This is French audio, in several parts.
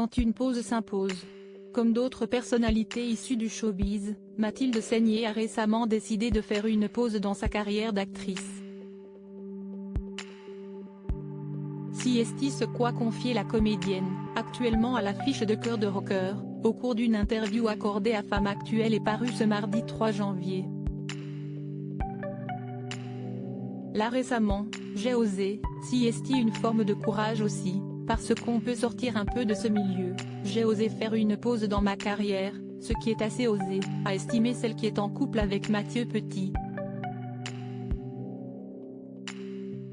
quand une pause s'impose. Comme d'autres personnalités issues du showbiz, Mathilde Seigner a récemment décidé de faire une pause dans sa carrière d'actrice. Si est-il ce qu'a confié la comédienne, actuellement à l'affiche de Cœur de rocker, au cours d'une interview accordée à Femme Actuelle et parue ce mardi 3 janvier. Là récemment, j'ai osé, si est-il une forme de courage aussi, parce qu'on peut sortir un peu de ce milieu, j'ai osé faire une pause dans ma carrière, ce qui est assez osé, a estimé celle qui est en couple avec Mathieu Petit.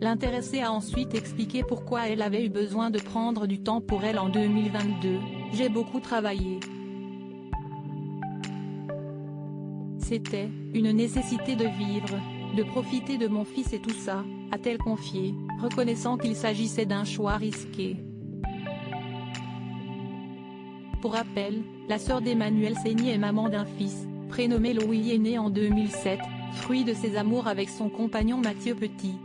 L'intéressée a ensuite expliqué pourquoi elle avait eu besoin de prendre du temps pour elle en 2022, « J'ai beaucoup travaillé. C'était une nécessité de vivre, de profiter de mon fils et tout ça », a-t-elle confié, reconnaissant qu'il s'agissait d'un choix risqué. Pour rappel, la sœur d'Emmanuel Seigner est maman d'un fils, prénommé Louis et né en 2007, fruit de ses amours avec son compagnon Mathieu Petit.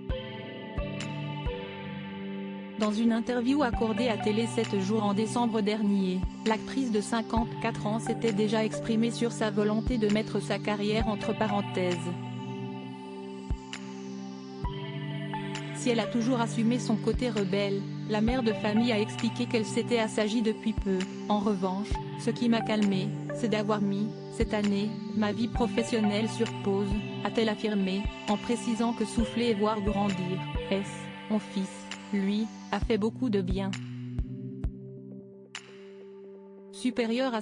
Dans une interview accordée à Télé 7 jours en décembre dernier, l'actrice de 54 ans s'était déjà exprimée sur sa volonté de mettre sa carrière entre parenthèses. Si elle a toujours assumé son côté rebelle, la mère de famille a expliqué qu'elle s'était assagie depuis peu. En revanche, ce qui m'a calmée, c'est d'avoir mis, cette année, ma vie professionnelle sur pause, a-t-elle affirmé, en précisant que souffler et voir grandir, mon fils, lui, a fait beaucoup de bien. Supérieur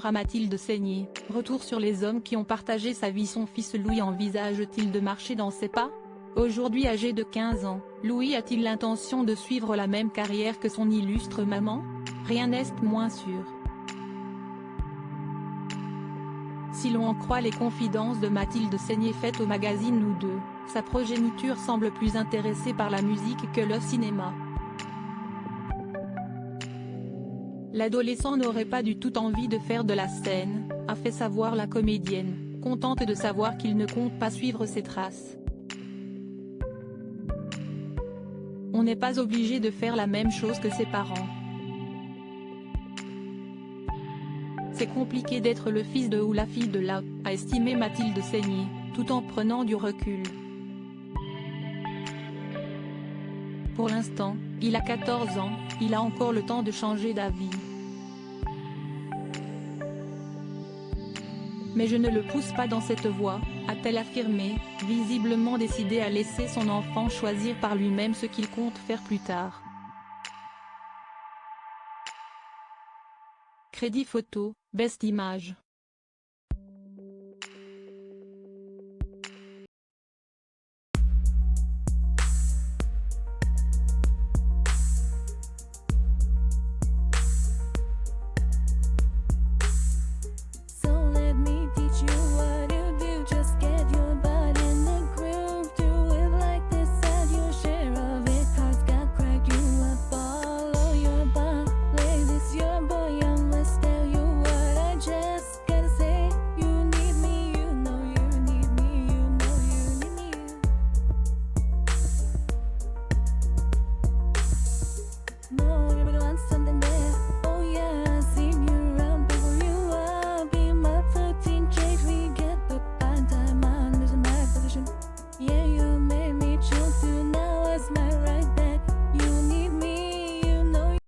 à Mathilde Seigner, retour sur les hommes qui ont partagé sa vie. Son fils Louis envisage-t-il de marcher dans ses pas? Aujourd'hui âgé de 15 ans, Louis a-t-il l'intention de suivre la même carrière que son illustre maman? Rien n'est moins sûr. Si l'on en croit les confidences de Mathilde Seigner faites au magazine Nous Deux, sa progéniture semble plus intéressée par la musique que le cinéma. L'adolescent n'aurait pas du tout envie de faire de la scène, a fait savoir la comédienne, contente de savoir qu'il ne compte pas suivre ses traces. On n'est pas obligé de faire la même chose que ses parents. C'est compliqué d'être le fils de ou la fille de la, a estimé Mathilde Seigner, tout en prenant du recul. Pour l'instant, il a 14 ans, il a encore le temps de changer d'avis. Mais je ne le pousse pas dans cette voie, a-t-elle affirmé, visiblement décidée à laisser son enfant choisir par lui-même ce qu'il compte faire plus tard. Crédit photo, Best Image.